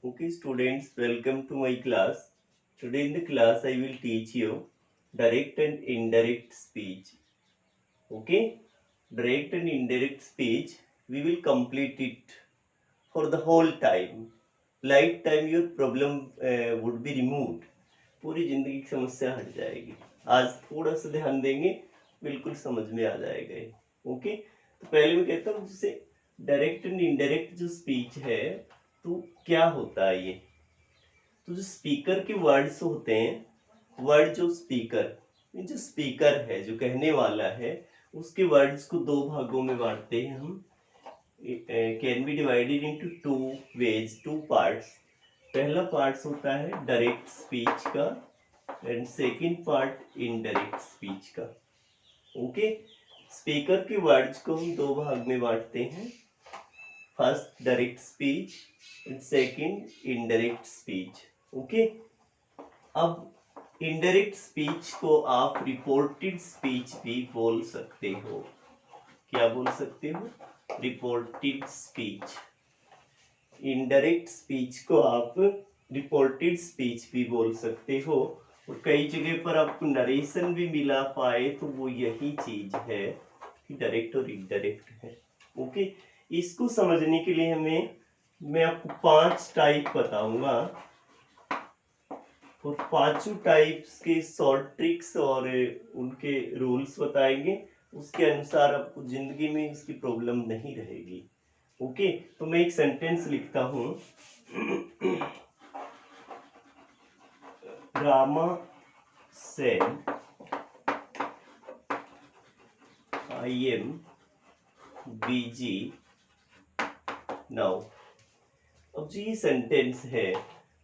Okay, students, welcome to my class. Today in the class, I will teach you direct and indirect speech. Okay, direct and indirect speech, we will complete it for the whole time. Lifetime, your problem would be removed. पूरी जिंदगी की समस्या हट जाएगी. आज थोड़ा सा ध्यान देंगे, बिल्कुल समझ में आ जाएगा. ओके, तो पहले मैं कहता हूँ जैसे डायरेक्ट एंड इनडायरेक्ट जो स्पीच है, तो क्या होता है ये. तो जो स्पीकर के वर्ड्स होते हैं, वर्ड जो स्पीकर है, जो कहने वाला है, उसके वर्ड्स को दो भागों में बांटते हैं हम. Can be divided into two ways, two parts. पहला पार्ट होता है डायरेक्ट स्पीच का and second part indirect speech का. ओके, स्पीकर के वर्ड्स को हम दो भाग में बांटते हैं. First direct speech and second indirect speech. Okay, अब इनडायरेक्ट स्पीच को आप रिपोर्टेड स्पीच भी बोल सकते हो. क्या बोल सकते हो? Reported speech. इनडायरेक्ट स्पीच को आप रिपोर्टेड स्पीच भी बोल सकते हो. और कई जगह पर आपको नरेशन भी मिला पाए तो वो यही चीज है कि डायरेक्ट और इनडायरेक्ट है. ओके, इसको समझने के लिए मैं आपको 5 टाइप बताऊंगा और पांचों टाइप्स के शॉर्ट ट्रिक्स और उनके रूल्स बताएंगे. उसके अनुसार आपको जिंदगी में इसकी प्रॉब्लम नहीं रहेगी. ओके, तो मैं एक सेंटेंस लिखता हूं. Rama said I am busy now. अब जो ये सेंटेंस है,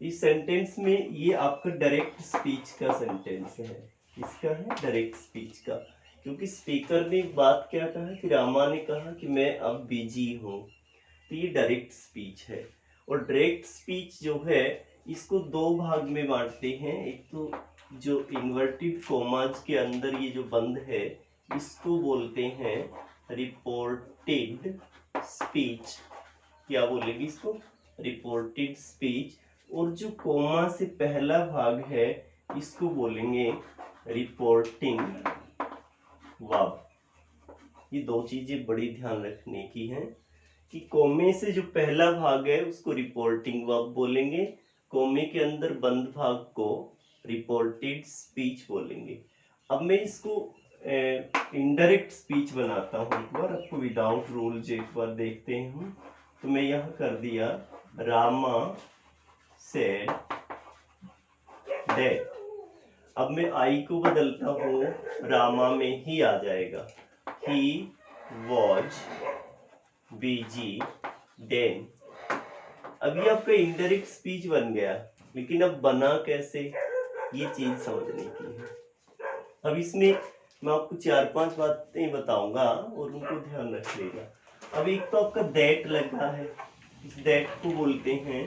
इस सेंटेंस में ये आपका डायरेक्ट स्पीच का सेंटेंस है. किसका है? डायरेक्ट स्पीच का. क्योंकि स्पीकर ने बात क्या कहा कि रामा ने कहा कि मैं अब बिजी हूँ, तो ये डायरेक्ट स्पीच है. और डायरेक्ट स्पीच जो है, इसको दो भाग में बांटते हैं. एक तो जो इन्वर्टेड कॉमाज के अंदर ये जो बंद है, इसको बोलते हैं रिपोर्टेड स्पीच. क्या बोलेंगे इसको? Reported speech. और जो कोमा से पहला भाग है, इसको बोलेंगे रिपोर्टिंग वर्ब. ये दो चीजें बड़ी ध्यान रखने की हैं कि कोमे से जो पहला भाग है उसको रिपोर्टिंग वर्ब बोलेंगे, कोमे के अंदर बंद भाग को रिपोर्टेड स्पीच बोलेंगे. अब मैं इसको इनडायरेक्ट स्पीच बनाता हूँ. एक बार आपको विदाउट रूल्स एक बार देखते हैं हम. तो मैं यहाँ कर दिया रामा सेड दैट. अब मैं आई को बदलता हूँ, रामा में ही आ जाएगा. He was busy then. अभी आपका इनडायरेक्ट स्पीच बन गया, लेकिन अब बना कैसे, ये चीज समझने की है. अब इसमें मैं आपको 4-5 बातें बताऊंगा और उनको ध्यान रख लेगा. अब एक तो आपका दैट लगा है, इस दैट को बोलते हैं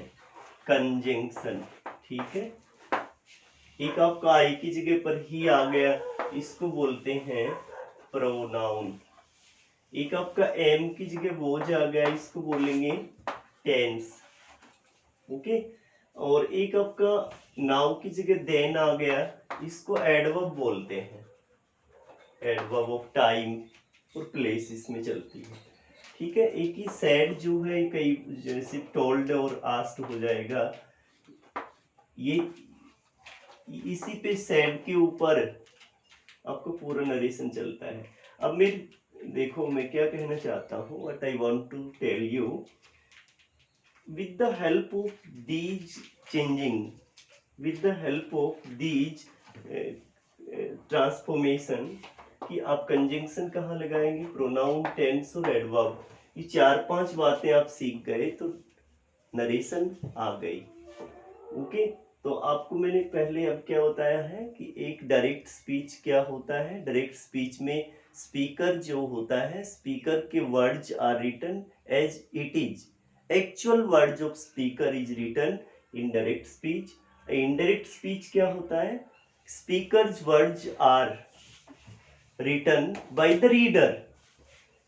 कंजंक्शन. ठीक है. एक आपका आई की जगह पर ही आ गया, इसको बोलते हैं प्रोनाउन. एक आपका एम की जगह वोज आ गया, इसको बोलेंगे टेंस. ओके. और एक आपका नाउ की जगह देन आ गया, इसको एडवर्ब बोलते हैं. एडवर्ब ऑफ टाइम और प्लेस इसमें चलती है. ठीक है. एक ही सैड जो है, कई जैसे टोल्ड और आस्क्ड हो जाएगा. ये इसी पे सैड के ऊपर आपको पूरा नरेशन चलता है. अब मैं देखो, मैं क्या कहना चाहता हूँ, what I want to tell you. with the help of these changing, with the help of these transformation, कि आप कंजंक्शन कहाँ लगाएंगे? प्रोनाउन, टेंस और एडवर्ब. ये 4-5 बातें आप सीख गए तो नरेशन आ गई. ओके. तो आपको मैंने पहले अब क्या बताया है कि एक डायरेक्ट स्पीच क्या होता है. डायरेक्ट स्पीच में स्पीकर जो होता है, स्पीकर के words are written as it is. Actual words of speaker is written in direct speech. Indirect speech क्या होता है? Speaker's words are written by the reader.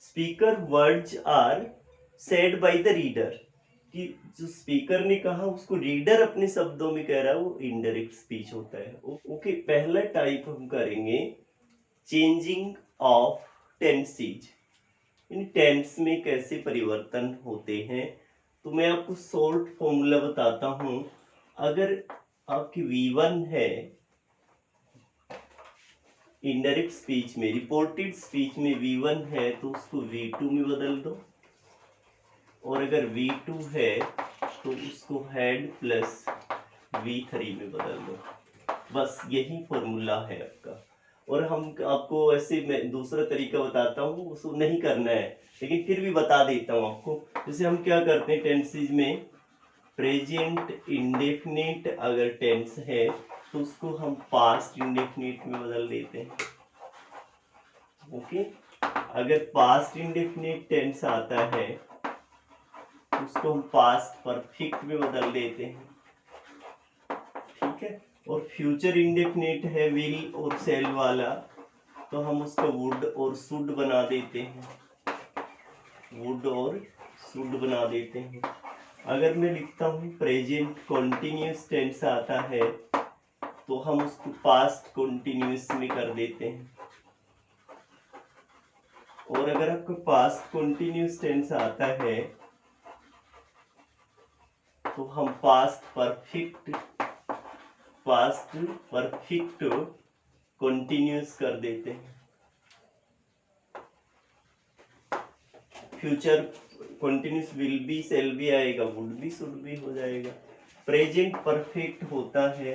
Speaker words are said by the reader. कि जो speaker ने कहा उसको reader अपने शब्दों में कह रहा है, वो इनडायरेक्ट स्पीच होता है। ओके, पहला टाइप हम करेंगे चेंजिंग ऑफ टेंसेज, इन टेंस में कैसे परिवर्तन होते हैं। तो मैं आपको शॉर्ट फॉर्मूला बताता हूं। अगर आपकी V1 है इनडायरेक्ट स्पीच में, रिपोर्टेड स्पीच में V1 है तो उसको V2 में बदल दो, और अगर V2 है तो उसको हेड प्लस V3 में बदल दो। बस यही फॉर्मूला है आपका। और हम आपको ऐसे मैं दूसरा तरीका बताता हूँ, उसको नहीं करना है लेकिन फिर भी बता देता हूँ आपको। जैसे हम क्या करते हैं टेंसेज में, प्रेजेंट इंडेफिनिट अगर टेंस है तो उसको हम पास्ट इंडेफिनिट में बदल देते हैं। ओके, अगर पास्ट इंडेफिनिट टेंस आता है तो उसको हम पास्ट परफेक्ट में बदल देते हैं। ठीक है, और फ्यूचर इंडेफिनिट है विल और सेल वाला, तो हम उसको वुड और शुड बना देते हैं, वुड और शुड बना देते हैं। अगर मैं लिखता हूँ प्रेजेंट कॉन्टिन्यूस टेंस आता है तो हम उसको पास्ट कॉन्टिन्यूस में कर देते हैं, और अगर आपको पास्ट कॉन्टिन्यूस टेंस आता है तो हम पास्ट परफेक्ट कॉन्टिन्यूस कर देते हैं। Future continuous will be shall भी आएगा, वुड भी शुड भी हो जाएगा। प्रेजेंट परफेक्ट होता है,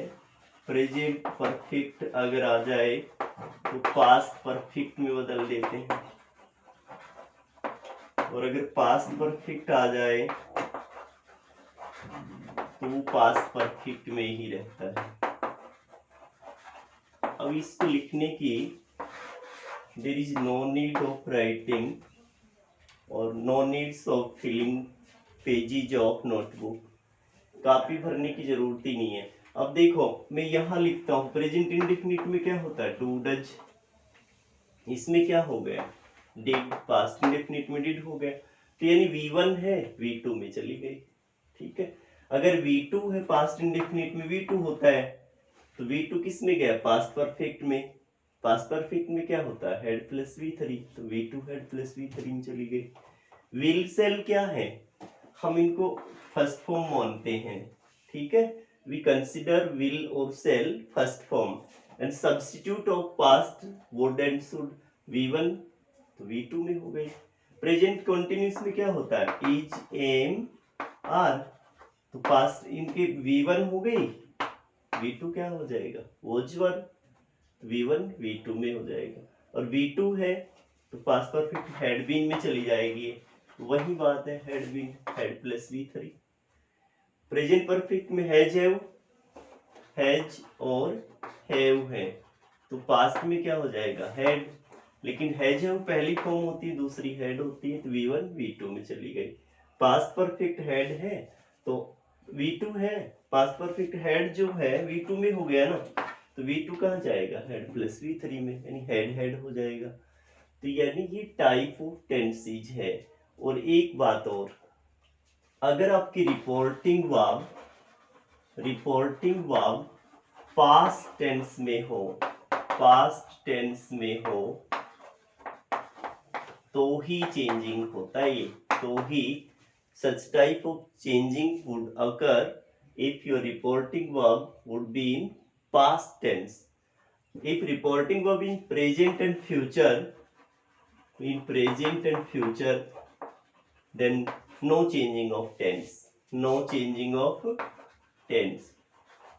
प्रेजेंट परफेक्ट अगर आ जाए तो पास्ट परफेक्ट में बदल देते हैं, और अगर पास्ट परफेक्ट आ जाए तो वो पास्ट परफेक्ट में ही रहता है। अब इसको लिखने की there is no need of writing और no needs of filling pages of notebook, कापी भरने की जरूरत ही नहीं है। अब देखो मैं यहाँ लिखता हूँ प्रेजेंट इंडेफिनिट में क्या होता है, डू डज, इसमें क्या हो गया डिड, पास्ट इंडेफिनिट में डिड हो गया, तो यानी V1 है V2 में चली गई। ठीक है, अगर V2 है पास्ट इंडेफिनिट में V2 होता है तो V2 किस में गया, पास्ट परफेक्ट में। पास्ट परफेक्ट में क्या होता है, हेड प्लस V3, तो V2 हेड प्लस V3 में चली गई। विल सेल क्या है, हम इनको फर्स्ट फॉर्म मानते हैं। ठीक है, वी कंसिडर विल और shall first form and substitute of past would and should, V1 तो V2 में हो गई। प्रेजेंट कंटिन्यूअस में क्या होता है, इज, एम, आर, तो पास्ट इनके V1 हो गई, V2 क्या हो जाएगा, वॉज वर, V1 V2 में हो जाएगा। और V2 है तो पास्ट परफेक्ट हैड बीन में चली जाएगी, वही बात है, had been had plus V3। Present perfect में हैज और हैव है तो पास्ट में क्या हो जाएगा, हैड, लेकिन हैज है वो पहली फॉर्म होती है, दूसरी हैड होती है, तो V1 V2 में चली गई। पास्ट परफेक्ट हैड है तो V2 है, पास्ट परफेक्ट हैड जो है V2 में हो गया ना, तो V2 कहाँ जाएगा, हेड प्लस V3 में, यानी हेड हेड हो जाएगा। तो यानी ये टाइप ऑफ टेंसेज है। और एक बात और, अगर आपकी रिपोर्टिंग वर्ब पास्ट टेंस में हो, पास्ट टेंस में हो तो ही चेंजिंग होता है, ये तो ही such type of changing would occur if your reporting verb would be in past tense. If reporting verb in present and future, then no changing of tense, no changing of tense,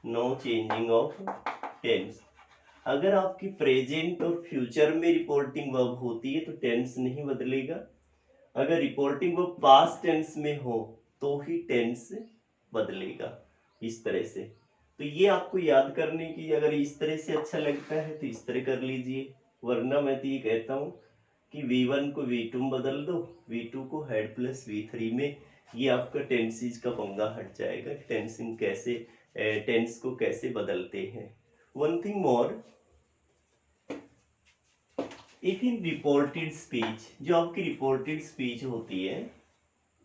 no changing of tense. अगर आपकी present और future में reporting verb होती है तो tense नहीं बदलेगा, अगर रिपोर्टिंग वर्ब पास्ट टेंस में हो तो ही टेंस बदलेगा, इस तरह से। तो ये आपको याद करने की, अगर इस तरह से अच्छा लगता है तो इस तरह कर लीजिए, वरना मैं तो ये कहता हूँ कि V1 को V2 में बदल दो, V2 को हेड प्लस V3 में, ये आपका टेंसेज का पंगा हट जाएगा, टेंस को कैसे बदलते हैं। One thing more, if in reported speech, जो आपकी रिपोर्टेड स्पीच होती है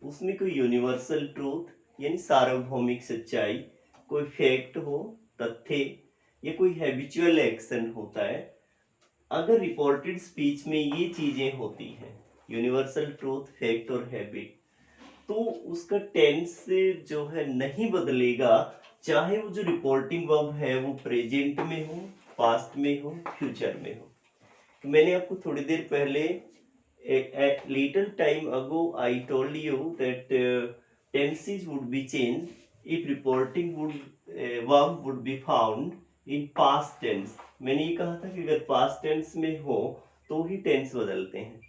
उसमें कोई यूनिवर्सल ट्रूथ यानी सार्वभौमिक सच्चाई, कोई फैक्ट हो, तथ्य, या कोई हैबिचुअल एक्शन होता है। अगर रिपोर्टेड स्पीच में ये चीजें होती हैं, यूनिवर्सल ट्रूथ, फैक्ट और हैबिट, तो उसका टेंस जो है नहीं बदलेगा, चाहे वो जो रिपोर्टिंग वर्ब है वो प्रेजेंट में हो, पास्ट में हो, फ्यूचर में हो। तो मैंने आपको थोड़ी देर पहले at little time ago I told you that tenses would be changed if reporting verb would be found in past tense। मैंने ये कहा था कि अगर past tense में हो तो ही टेंस बदलते हैं।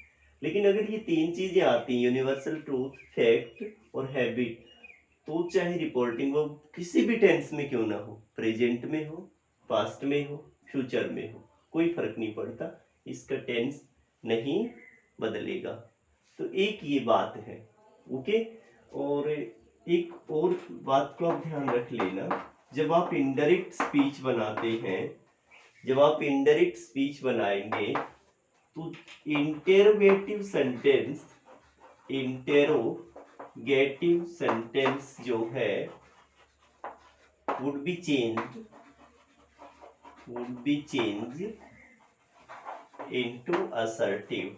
लेकिन अगर ये तीन चीजें आती हैं, यूनिवर्सल ट्रूथ, फैक्ट और हैबिट, तो चाहे रिपोर्टिंग वर्ब किसी भी टेंस में क्यों ना हो, प्रेजेंट में हो, पास्ट में हो, फ्यूचर में हो, कोई फर्क नहीं पड़ता, इसका टेंस नहीं बदलेगा। तो एक ये बात है, ओके। और एक और बात को आप ध्यान रख लेना, जब आप इनडायरेक्ट स्पीच बनाते हैं, जब आप इनडायरेक्ट स्पीच बनाएंगे तो इंटेरोगेटिव सेंटेंस, इंटेरोगेटिव सेंटेंस जो है would be changed into assertive,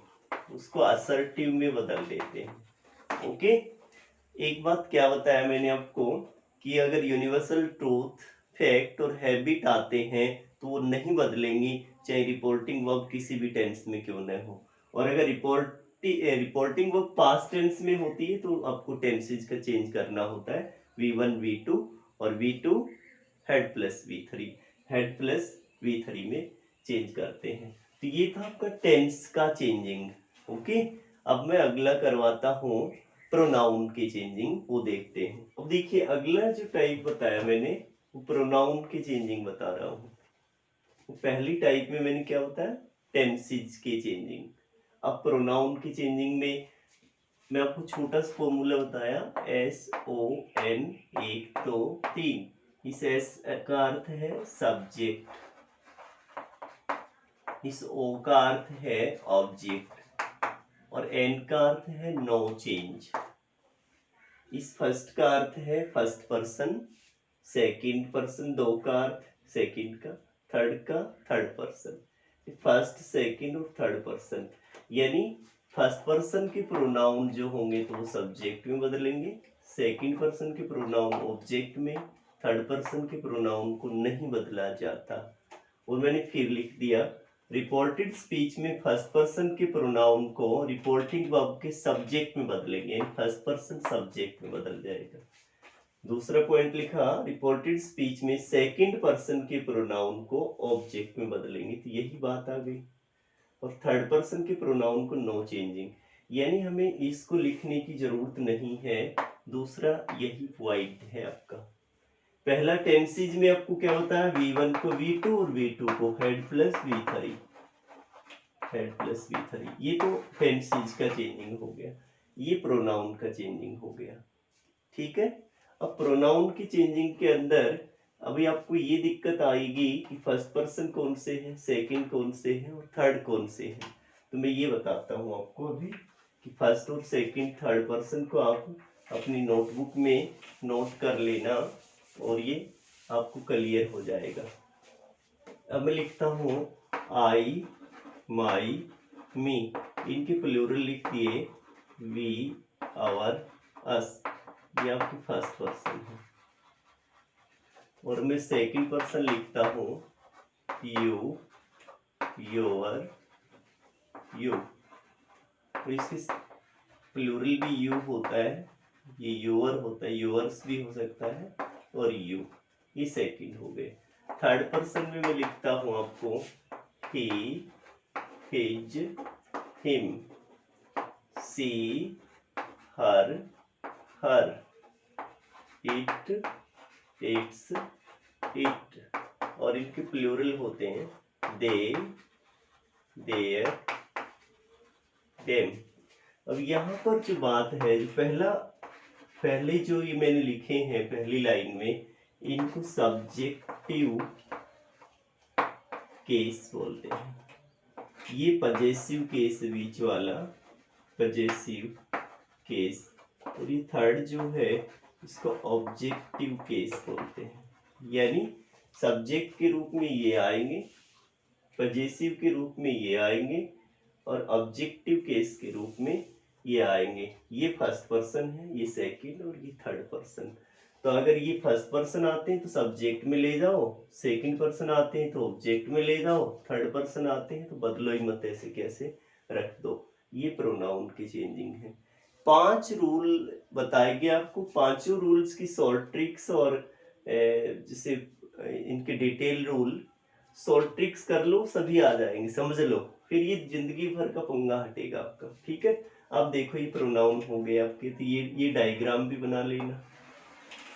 उसको assertive में बदल देते हैं, ओके। एक बात क्या बताया मैंने आपको कि अगर यूनिवर्सल ट्रूथ, फैक्ट और हैबिट आते हैं तो वो नहीं बदलेंगी, चाहे रिपोर्टिंग वर्ब किसी भी टेंस में क्यों न हो। और अगर रिपोर्टिंग वर्ब पास्ट टेंस में होती है तो आपको टेंसेज का चेंज करना होता है, V1 V2 और V2 head plus V3, head plus V3 में चेंज करते हैं। तो ये था आपका टेंस का चेंजिंग, ओके। अब मैं अगला करवाता हूँ प्रोनाउन की चेंजिंग, वो देखते हैं। अब देखिए अगला जो टाइप बताया मैंने वो प्रोनाउन की चेंजिंग बता रहा हूँ। पहली टाइप में मैंने क्या बताया, टेंसेज की चेंजिंग। अब प्रोनाउन की चेंजिंग में मैं आपको छोटा सा फॉर्मूला बताया, SON 1 2 3। इस S का अर्थ है सब्जेक्ट, इस O का अर्थ है ऑब्जेक्ट और N का अर्थ है नो चेंज। इस फर्स्ट का अर्थ है फर्स्ट पर्सन, सेकंड पर्सन, दो का अर्थ सेकंड का, थर्ड का थर्ड पर्सन। फर्स्ट, सेकंड और थर्ड पर्सन, यानी फर्स्ट पर्सन के प्रोनाउन जो होंगे तो वो सब्जेक्ट में बदलेंगे, सेकंड पर्सन के प्रोनाउन ऑब्जेक्ट में, थर्ड पर्सन के प्रोनाउन को नहीं बदला जाता। और मैंने फिर लिख दिया, रिपोर्टेड स्पीच में फर्स्ट पर्सन के प्रोनाउन को रिपोर्टिंग वर्ब के सब्जेक्ट में बदलेंगे, फर्स्ट पर्सन सब्जेक्ट में बदल जाएगा। दूसरा पॉइंट लिखा, रिपोर्टेड स्पीच में सेकंड पर्सन के प्रोनाउन को ऑब्जेक्ट में बदलेंगे, तो यही बात आ गई। और थर्ड पर्सन के प्रोनाउन को नो चेंजिंग, यानी हमें इसको लिखने की जरूरत नहीं है। दूसरा यही पॉइंट है आपका। पहला टेंसेज में आपको क्या होता है, V1 को V2 और V2 को head plus V3, head plus V3। ये तो टेंसेज का चेंजिंग हो गया, ये प्रोनाउन का चेंजिंग हो गया, ठीक है। अब प्रोनाउन की चेंजिंग के अंदर अभी आपको ये दिक्कत आएगी कि फर्स्ट पर्सन कौन से है, सेकंड कौन से है और थर्ड कौन से है। तो मैं ये बताता हूँ आपको अभी कि फर्स्ट और सेकंड, थर्ड पर्सन को आप अपनी नोटबुक में नोट कर लेना और ये आपको क्लियर हो जाएगा। अब मैं लिखता हूँ आई, माई, मी, इनके प्लूरल लिख दिए, वी, आवर, अस, ये आपकी फर्स्ट पर्सन है। और मैं सेकंड पर्सन लिखता हूँ यू, योर, यू। तो इसके प्लूरल भी यू होता है, ये योर होता है, योर्स भी हो सकता है, और यू, ये सेकंड हो गए। थर्ड पर्सन में मैं लिखता हूँ आपको he, his, him, she, her, her, it, its, it. और इनके प्लूरल होते हैं दे, देयर, देम। अब यहाँ पर जो बात है, पहले जो ये मैंने लिखे हैं पहली लाइन में, इनको सब्जेक्टिव केस बोलते हैं। ये पजेसिव केस बीच वाला, पजेसिव केस और ये थर्ड जो है इसको ऑब्जेक्टिव केस बोलते हैं, यानी सब्जेक्ट के रूप में ये आएंगे, पजेसिव के रूप में ये आएंगे और ऑब्जेक्टिव केस के रूप में ये आएंगे। ये फर्स्ट पर्सन है, ये सेकंड और ये थर्ड पर्सन। तो अगर ये फर्स्ट पर्सन आते हैं तो सब्जेक्ट में ले जाओ, सेकंड पर्सन आते हैं तो ऑब्जेक्ट में ले जाओ, थर्ड पर्सन आते हैं तो बदलो ही मत, ऐसे कैसे रख दो। ये प्रोनाउन की चेंजिंग है। 5 रूल बताए गए आपको, पांचों रूल्स की शॉर्ट ट्रिक्स और जैसे इनके डिटेल रूल शॉर्ट ट्रिक्स कर लो, सभी आ जाएंगे, समझ लो, फिर ये जिंदगी भर का पंगा हटेगा आपका। ठीक है, अब देखो ये प्रोनाउन हो गए आपके, तो ये डायग्राम भी बना लेना,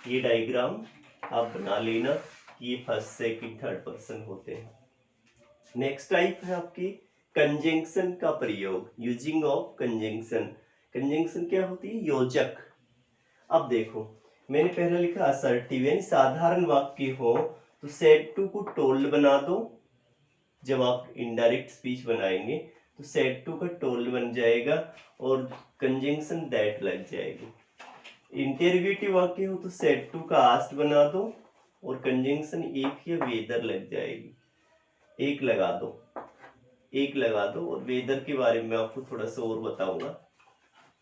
ये डायग्राम आप बना लेना, ये फर्स्ट सेकंड थर्ड पर्सन होते हैं। नेक्स्ट टाइप है आपकी कंजंक्शन का प्रयोग, यूजिंग ऑफ कंजंक्शन। कंजंक्शन क्या होती है? योजक। अब देखो मैंने पहले लिखा असर्टिव, यानी साधारण वाक्य हो तो सेड टू को टोल्ड बना दो। जब आप इनडायरेक्ट स्पीच बनाएंगे तो सेड टू का टोल्ड बन जाएगा और कंजंक्शन दैट लग जाएगी। इंटरव्यूटिव वाक्य हो तो सेड टू का आस्क्ड बना दो और कंजंक्शन एक या वेदर लग जाएगी, एक लगा दो, एक लगा दो। और वेदर के बारे में आपको थोड़ा सा और बताऊंगा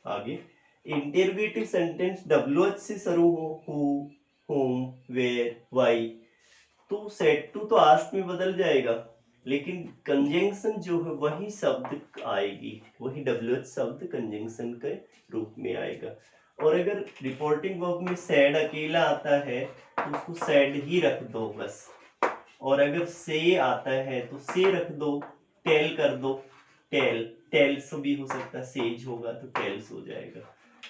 आगे। इंटरव्यूटिव सेंटेंस WH से शुरू हो, हु, whom, where, why, तो सेड टू तो आस्क्ड में बदल जाएगा, लेकिन कंजंक्शन जो है वही शब्द आएगी, वही WH शब्द कंजंक्शन के रूप में आएगा। और अगर रिपोर्टिंग वर्ब में सैड अकेला आता है तो उसको सैड ही रख दो बस, और अगर से आता है तो से रख दो, टेल कर दो, टेल, टेल्स भी हो सकता है, सेज होगा तो टेल्स हो जाएगा।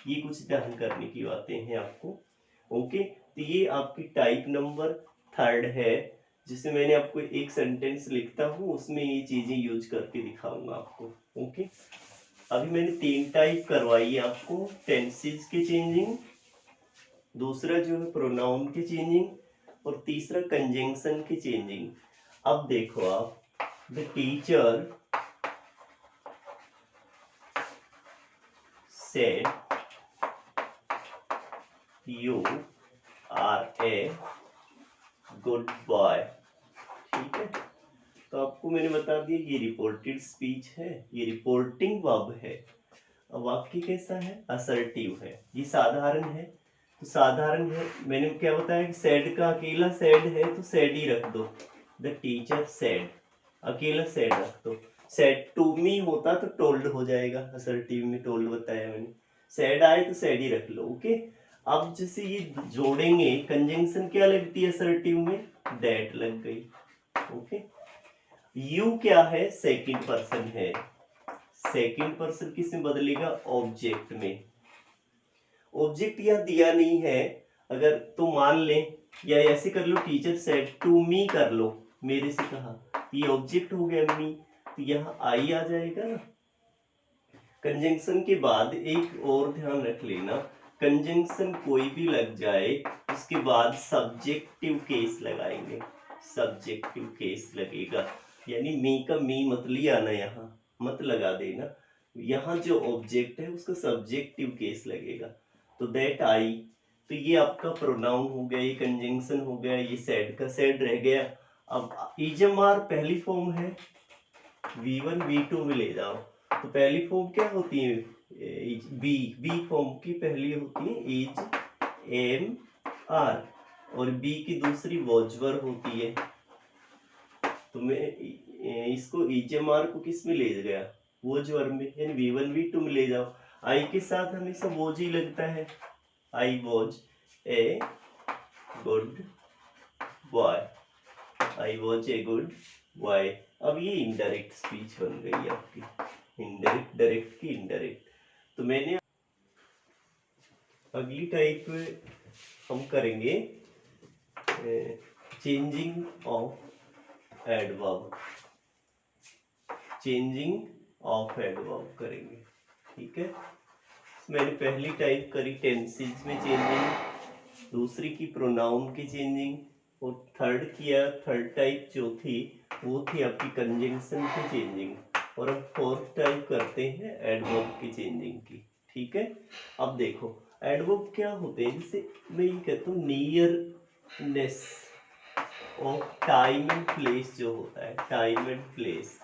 ये कुछ ध्यान करने की बातें हैं आपको। ओके, तो ये आपकी टाइप नंबर थर्ड है, जिसमें मैंने आपको एक सेंटेंस लिखता हूँ उसमें ये चीजें यूज करके दिखाऊंगा आपको। ओके, अभी मैंने 3 टाइप करवाई आपको, टेंसेस की चेंजिंग, दूसरा जो है प्रोनाउन की चेंजिंग और तीसरा कंजंक्शन की चेंजिंग। अब देखो आप, the teacher said you are a good boy. ठीक है, तो आपको मैंने बता दिया ये रिपोर्टेड स्पीच है, ये रिपोर्टिंग वर्ब है। अब वाक्य कैसा है? असर्टिव है, ये साधारण है, तो साधारण है मैंने क्या बताया कि सेड का अकेला सेड है तो सेड ही रख दो, द टीचर सेड, अकेला सेड रख दो। सेड टू मी होता तो टोल्ड हो जाएगा, असर्टिव में टोल्ड बताया मैंने, सेड आए तो सेड ही रख लो। ओके, अब जैसे ये जोड़ेंगे, कंजंक्शन क्या लगती है असर्टिव में? दैट लग गई। ओके, यू क्या है? सेकंड पर्सन है, सेकंड पर्सन किस में बदलेगा? ऑब्जेक्ट में। ऑब्जेक्ट यह दिया नहीं है, अगर तो मान ले या ऐसे कर लो, टीचर सेड टू मी कर लो, मेरे से कहा, ये ऑब्जेक्ट हो गया मी, तो यहाँ आई आ जाएगा ना। कंजंक्शन के बाद एक और ध्यान रख लेना, कंजंक्शन कोई भी लग जाए उसके बाद सब्जेक्टिव केस लगाएंगे, सब्जेक्टिव केस लगेगा, यानी मी का मी मत लिया ना, यहाँ मत लगा देना, यहाँ जो ऑब्जेक्ट है उसका सब्जेक्टिव केस लगेगा। तो दैट आई, तो ये आपका प्रोनाउन हो गया, ये कंजंक्शन हो गया, ये सेड का सेड रह गया। अब इजमार पहली फॉर्म है, V1 V2 में ले जाओ, तो पहली फॉर्म क्या होती है? बी फॉर्म की पहली होती है इज, एम, आर, और बी की दूसरी वॉजवर होती है। तो मैं इसको इजमार को किस में ले गया? वॉजवर में, यानी V1 V2 में ले जाओ। आई के साथ हमेशा वॉज ही लगता है, I was a good boy, I was a good boy. अब ये इनडायरेक्ट स्पीच बन गई आपकी, इनडायरेक्ट डायरेक्ट की इनडायरेक्ट। तो मैंने अगली टाइप हम करेंगे changing of adverb, changing of adverb करेंगे। ठीक है, मैंने पहली टाइप करी टेंसेस में चेंजिंग, दूसरी की प्रोनाउन की चेंजिंग, और थर्ड किया, थर्ड टाइप जो थी वो थी आपकी कंजंक्शन की चेंजिंग, और अब फोर्थ टाइप करते हैं एडवर्ब की चेंजिंग की। ठीक है, अब देखो एडवर्ब क्या होते हैं, जैसे मैं ये कहता हूँ nearness of time and place जो होता है, टाइम एंड प्लेस,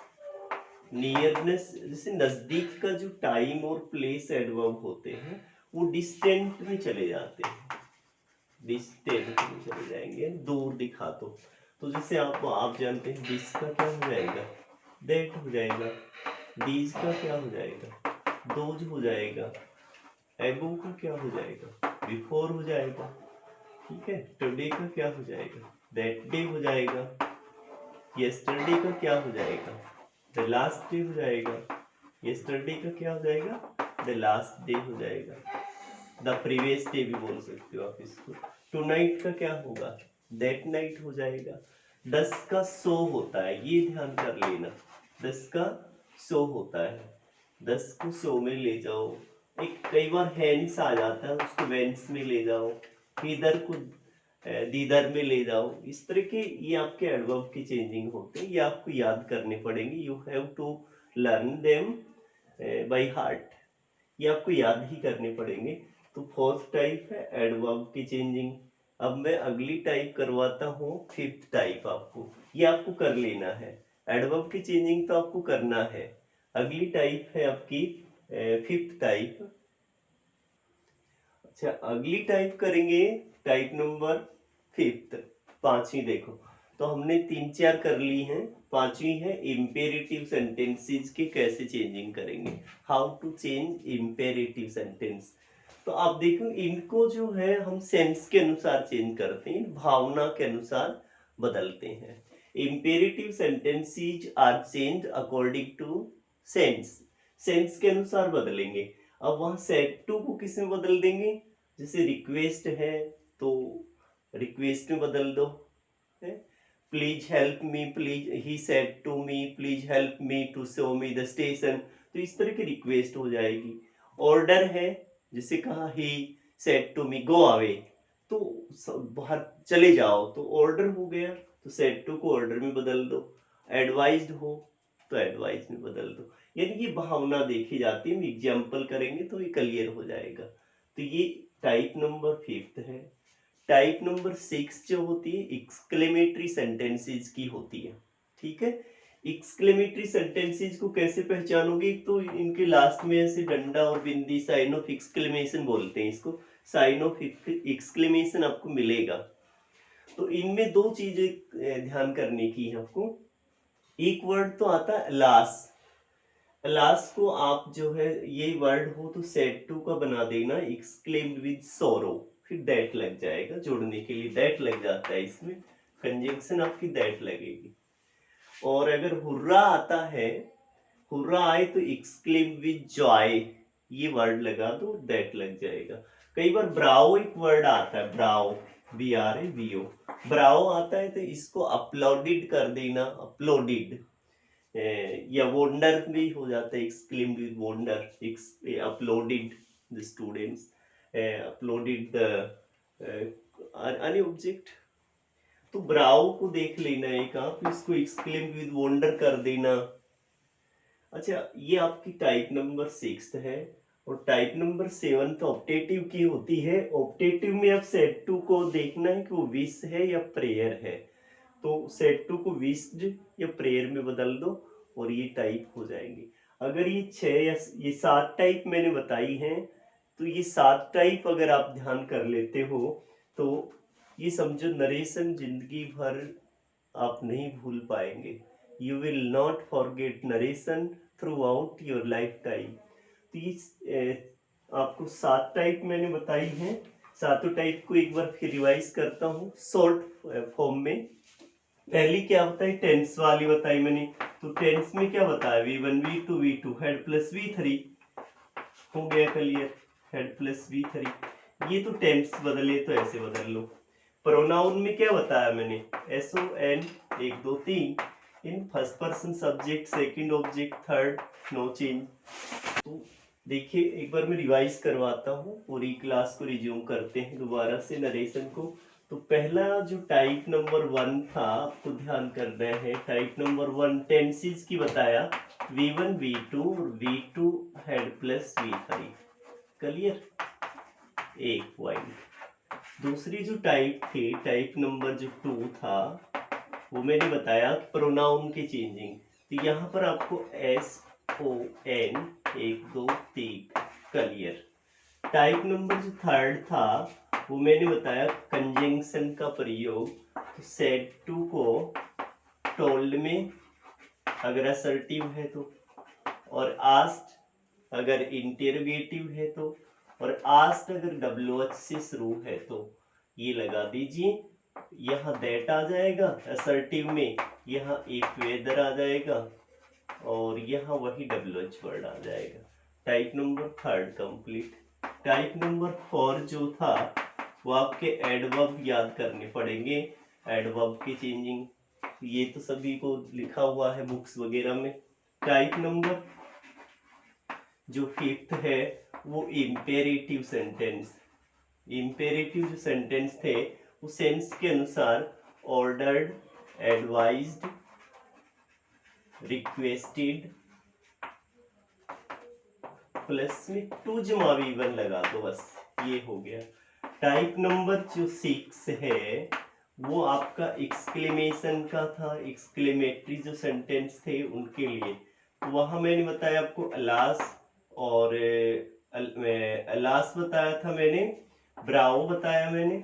नियरनेस जैसे नजदीक का जो टाइम और प्लेस एडवर्ब होते हैं वो डिस्टेंट में चले जाते हैं, डिस्टेंट में चले जाएंगे, दूर दिखा तो जैसे आप जानते हैं दिस का क्या हो जाएगा, दैट हो जाएगा, दीज का क्या हो जाएगा, दोज हो जाएगा, एगो का क्या हो जाएगा, बिफोर हो जाएगा, ठीक है। टुडे का क्या हो जाएगा, दैट डे हो जाएगा, यस्टरडे का क्या हो जाएगा, द लास्ट डे हो जाएगा, यस्टरडे का क्या हो जाएगा, द लास्ट डे हो जाएगा, द प्रीवियस डे भी बोल सकते हो आप इसको। टू नाइट का क्या होगा, दैट नाइट हो जाएगा। 10 का सो होता है, ये ध्यान कर लेना, 10 का सो होता है, 10 को सो में ले जाओ, एक कई बार हैंस आ जाता है उसको वेंस में ले जाओ, इधर को दीदर में ले जाओ, इस तरह के ये आपके एडवर्ब की चेंजिंग होते हैं, ये आपको याद करने पड़ेंगे, you have to learn them by heart, ये आपको याद ही करने पड़ेंगे। तो फोर्थ टाइप है एडवर्ब की चेंजिंग। अब मैं अगली टाइप करवाता हूँ, फिफ्थ टाइप, आपको ये आपको कर लेना है, एडवर्ब की चेंजिंग तो आपको करना है। अगली टाइप है आपकी फिफ्थ टाइप। अच्छा, अगली टाइप करेंगे टाइप नंबर फिफ्थ, पांचवी। देखो तो हमने 3-4 कर ली हैं, पांचवी है इम्पेरेटिव सेंटेंसेस की कैसे चेंजिंग करेंगे, how to change imperative sentence. तो आप देखो इनको जो है हम सेंस के अनुसार चेंज करते हैं, भावना के अनुसार बदलते हैं। Imperative sentences are change according to sense, sense के अनुसार बदलेंगे। अब वहां सेड टू को किस में बदल देंगे, जैसे रिक्वेस्ट है तो रिक्वेस्ट में बदल दो, please help me, please he said to me, please help me to show me the station, तो इस तरह की रिक्वेस्ट हो जाएगी। ऑर्डर है, जिसे कहा he said to me go away, तो बाहर चले जाओ, तो ऑर्डर हो गया, तो सेड टू को ऑर्डर में बदल दो। एडवाइज्ड हो तो एडवाइज में बदल दो, यानी ये भावना देखी जाती है, एग्जाम्पल करेंगे तो ये क्लियर हो जाएगा। तो ये टाइप नंबर फिफ्थ है। टाइप नंबर 6 जो होती है एक्सक्लेमेटरी सेंटेंसेस की होती है, ठीक है। एक्सक्लेमेटरी सेंटेंसेस को कैसे पहचानोगे, तो इनके लास्ट में ऐसे डंडा और बिंदी साइन ऑफ एक्सक्लेमेशन बोलते हैं इसको, साइन ऑफ एक्सक्लेमेशन आपको मिलेगा। तो इनमें दो चीजें ध्यान करने की है आपको। एक वर्ड तो आता है लास्ट, लास्ट को आप जो है ये वर्ड हो तो सेड टू का बना देना एक्सक्लेम्ड विद सोरो, फिर दैट लग जाएगा, जोड़ने के लिए दैट लग जाता है, इसमें कंजंक्शन आपकी दैट लगेगी। और अगर हुर्रा आता है, हुर्रा आए तो एक्सक्लेम्ड विद जॉय, ये वर्ड लगा दो, दैट लग जाएगा। कई बार ब्राओ एक वर्ड आता है, ब्राओ, BRAVO, ब्राओ आता है तो इसको अपलोडेड कर देना, अपलोडेड, या वंडर भी हो जाता है, exclaimed with wonder, uploaded the students, uploaded the any object. तो ब्राउ को देख लेना एक आप, इसको एक्सक्लेम्ड विद वंडर कर देना। अच्छा, ये आपकी टाइप नंबर 6 है। और टाइप नंबर 7 तो ऑप्टेटिव की होती है। ऑप्टेटिव में अब सेट टू को देखना है कि वो विश है या प्रेयर है, तो सेट टू को विश्ड या प्रेयर में बदल दो और ये टाइप हो जाएंगे। अगर ये 6 या ये 7 टाइप मैंने बताई हैं, तो ये 7 टाइप अगर आप ध्यान कर लेते हो तो ये समझो नरेशन जिंदगी भर आप नहीं भूल पाएंगे। You will not forget narration through out your life time. तो ये आपको 7 टाइप मैंने बताई हैं। सातों टाइप को एक बार फिर रिवाइज करता हूँ शॉर्ट फॉर्म में। पहली क्या होता है, टेंस वाली बताई मैंने। तो टेंस में क्या बताया, V1 V2 V2 head plus V3 हो गया क्लियर, हेड प्लस V3। ये तो टेंस बदले तो ऐसे बदल लो। प्रोनाउन में क्या बताया मैंने, SON 1 2 3 in first person subject, second object, third no change. तो देखिए एक बार मैं रिवाइज करवाता हूँ, पूरी क्लास को रिज्यूम करते हैं दोबारा से नरेशन को। तो पहला जो टाइप नंबर 1 था, आपको ध्यान करना है, टाइप नंबर 1 टेंसेस की बताया, V1 V2 और V2 head plus V3 clear. एक पॉइंट। दूसरी जो टाइप थी, टाइप नंबर जो 2 था, वो मैंने बताया प्रोनाउन की चेंजिंग। तो यहाँ पर आपको SON 1 2 3 क्लियर। टाइप नंबर जो 3 था वो मैंने बताया कंजंक्शन का प्रयोग। तो सेड टू को टोल्ड में अगर असर्टिव है तो, और आस्ट अगर इंटेरोगेटिव है तो, और आस्ट अगर WH से शुरू है तो ये लगा दीजिए। यहाँ दैट आ जाएगा असर्टिव में, यहाँ इफ वेदर आ जाएगा, और यहाँ वही WH वर्ड आ जाएगा। Type number 3 complete. Type number 4 जो था वो आपके एडवर्ब याद करने पड़ेंगे, एडवर्ब की चेंजिंग। ये तो सभी को लिखा हुआ है बुक्स वगैरह में। टाइप नंबर जो 5th है वो इम्पेरेटिव सेंटेंस। इम्पेरेटिव जो सेंटेंस थे वो सेंस के अनुसार ऑर्डर्ड, एडवाइज्ड, रिक्वेस्टेड, प्लस में टू जमा V1 लगा दो, बस ये हो गया। टाइप नंबर जो 6 है वो आपका एक्सक्लेमेशन का था, एक्सक्लेमेटरी जो सेंटेंस थे उनके लिए। तो वहां मैंने बताया आपको अलास, और अलास बताया था मैंने, ब्रावो बताया मैंने,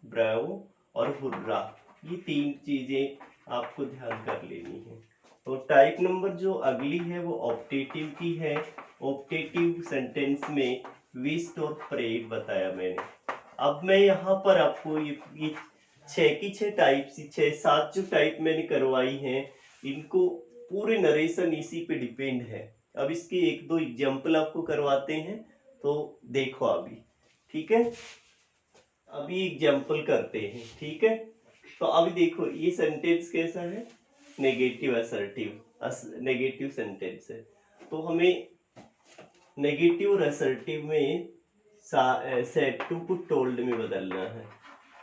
ब्रावो और हुर्रा, ये 3 चीजें आपको ध्यान कर लेनी है। तो टाइप नंबर जो अगली है वो ऑप्टेटिव की है। ऑप्टेटिव सेंटेंस में विश्ड और प्रेड बताया मैंने। अब मैं यहाँ पर आपको ये 6 की 6 टाइप, 6-7 जो टाइप मैंने करवाई हैं, इनको पूरे नरेशन इसी पे डिपेंड है। अब इसके 1-2 एग्जाम्पल आपको करवाते हैं, तो देखो अभी, ठीक है। अभी एग्जाम्पल करते हैं, ठीक है। तो अभी देखो ये सेंटेंस कैसा है, नेगेटिव असर्टिव, नेगेटिव सेंटेंस है। तो हमें नेगेटिव और असर्टिव में सेड टू को टोल्ड में बदलना है।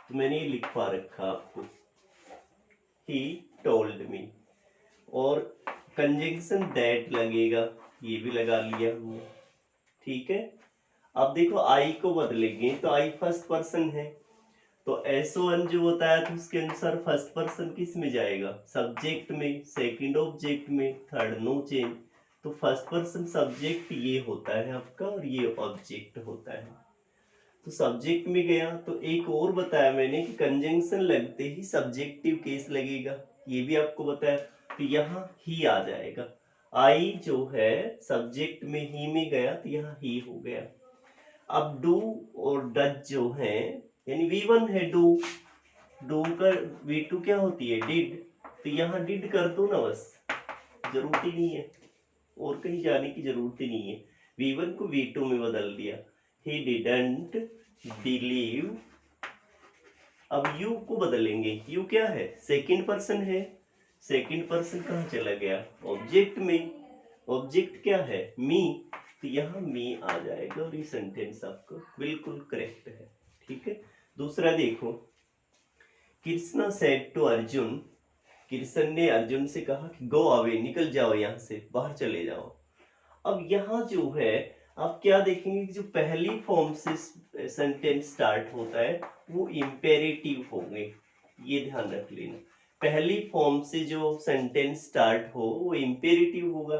तो मैंने ये लिखवा रखा आपको, ही टोल्ड मी, और कंजंक्शन दैट लगेगा, ये भी लगा लिया हमने, ठीक है। अब देखो आई को बदलेंगे तो आई फर्स्ट पर्सन है, तो SON जो बताया था उसके अनुसार फर्स्ट पर्सन किस में जाएगा, सब्जेक्ट में, सेकंड ऑब्जेक्ट में, थर्ड नो चेंज। तो फर्स्ट पर्सन सब्जेक्ट ये होता है आपका, और ये ऑब्जेक्ट होता है। तो सब्जेक्ट में गया, तो एक और बताया मैंने कि कंजंक्शन लगते ही सब्जेक्टिव केस लगेगा, ये भी आपको बताया। तो यहाँ ही आ जाएगा, आई जो है सब्जेक्ट में ही में गया तो यहाँ ही हो गया। अब डू और डज जो है, यानी V1 है डू, डू का V2 क्या होती है, डिड, तो यहाँ डिड कर दो ना, बस जरूरत ही नहीं है, और कहीं जाने की जरूरत ही नहीं है। V1 को V2 में बदल दिया, he didn't believe। अब यू को बदलेंगे, यू क्या है, सेकंड पर्सन है, सेकंड पर्सन कहाँ चला गया, ऑब्जेक्ट में, ऑब्जेक्ट क्या है, मी, तो यहाँ मी आ जाएगा, और ये सेंटेंस आपको बिल्कुल करेक्ट है, ठीक है। दूसरा देखो, कृष्णा सेड टू अर्जुन, कृष्ण ने अर्जुन से कहा कि गो अवे, निकल जाओ यहाँ से, बाहर चले जाओ। अब यहाँ जो है आप क्या देखेंगे कि जो पहली फॉर्म से सेंटेंस स्टार्ट होता है वो इम्पेरेटिव होंगे, ये ध्यान रख लेना। पहली फॉर्म से जो सेंटेंस स्टार्ट हो वो इम्पेरेटिव होगा।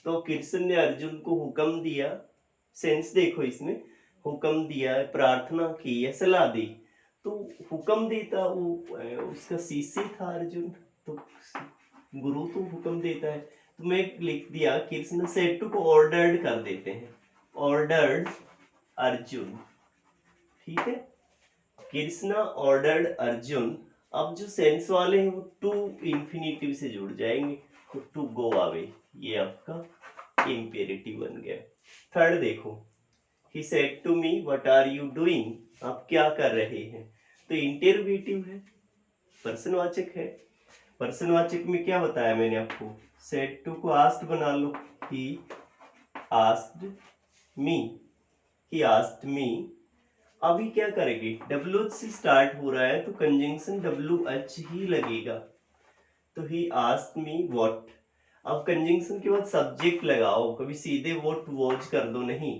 तो कृष्ण ने अर्जुन को हुक्म दिया, सेंस देखो इसमें, हुक्म दिया, प्रार्थना की या सलाह दी। तो हुक्म देता वो उसका शिष्य था अर्जुन, तो गुरु तो हुक्म देता है। तो मैं लिख दिया कृष्ण सेड टू को ऑर्डर्ड कर देते हैं, ऑर्डर्ड अर्जुन, ठीक है। कृष्णा ऑर्डर्ड अर्जुन। अब जो सेंस वाले हैं वो टू इंफिनिटिव से जुड़ जाएंगे, तो टू गो अवे, ये आपका इम्पेरेटिव बन गया। थर्ड देखो, he said to me what are you doing, आप क्या कर रहे हैं, तो इंटेरोगेटिव है, प्रश्नवाचक है। प्रश्नवाचक में क्या बताया मैंने आपको, सेड टू को आस्क्ड बना लो, he asked me, he asked me. अभी क्या करेंगे, WH से स्टार्ट हो रहा है तो कंजंक्शन WH ही लगेगा, तो ही आस्क्ड मी व्हाट। अब कंजंक्शन के बाद सब्जेक्ट लगाओ, कभी सीधे व्हाट वॉच कर दो नहीं,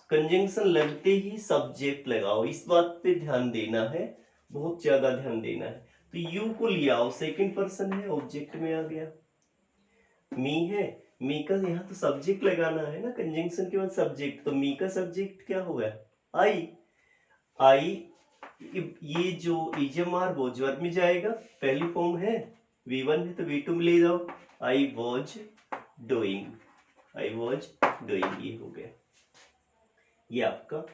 कंजंक्शन लगते ही सब्जेक्ट लगाओ, इस बात पे ध्यान देना है, बहुत ज्यादा ध्यान देना है। तो यू को लिया आओ, सेकंड पर्सन है, ऑब्जेक्ट में आ गया। मी है, मी का यहाँ तो सब्जेक्ट लगाना है ना, कंजंक्शन के बाद सब्जेक्ट, तो मी का सब्जेक्ट क्या होगा, आई। आई, ये जो इजमार वॉज वर्ब में जाएगा, पहली फॉर्म है, V1 है तो V2 में ले जाओ, I was doing, I was doing, ये हो गया, ये आपका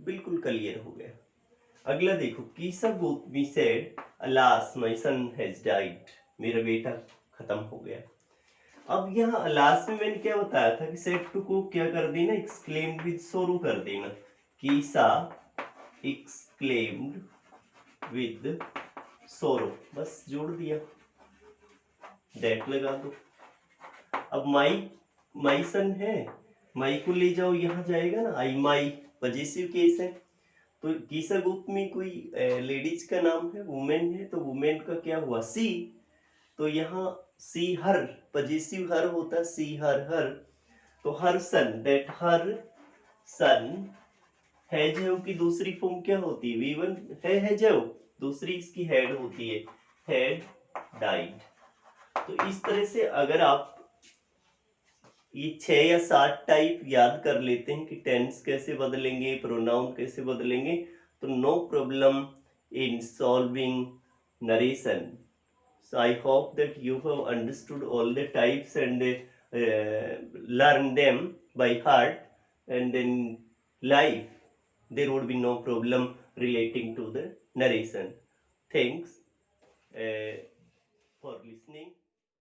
बिल्कुल क्लियर हो गया। अगला देखो, Kisa Gotami said alas my son has died, मेरा बेटा खत्म हो गया। अब यहाँ अलास में मैंने क्या बताया था कि सेड टू को क्या कर देना, एक्सक्लेम्ड विद सोरो कर देना, कीसा एक्सक्लेम्ड विद सोरो, बस जोड़ दिया, दैट लगा दो। अब माई सन है, माई को ले जाओ, यहाँ जाएगा ना, आई माई पजेसिव केस है, तो कीसा ग्रुप में कोई लेडीज का नाम है, वुमेन है, तो वुमेन का क्या हुआ, सी, तो यहाँ सी हर, पजेसिव हर होता है, सी हर, तो हर सन, दैट हर सन हैज की दूसरी फॉर्म क्या होती है, V1 है जो, दूसरी इसकी हेड होती है, हैड डाइड। तो इस तरह से अगर आप ये 6 या 7 टाइप याद कर लेते हैं कि टेंस कैसे बदलेंगे, प्रोनाउन कैसे बदलेंगे, तो no problem in solving narration. So I hope that you have understood all the types and learn them by heart, and in life there would be no problem relating to the narration. Thanks for listening.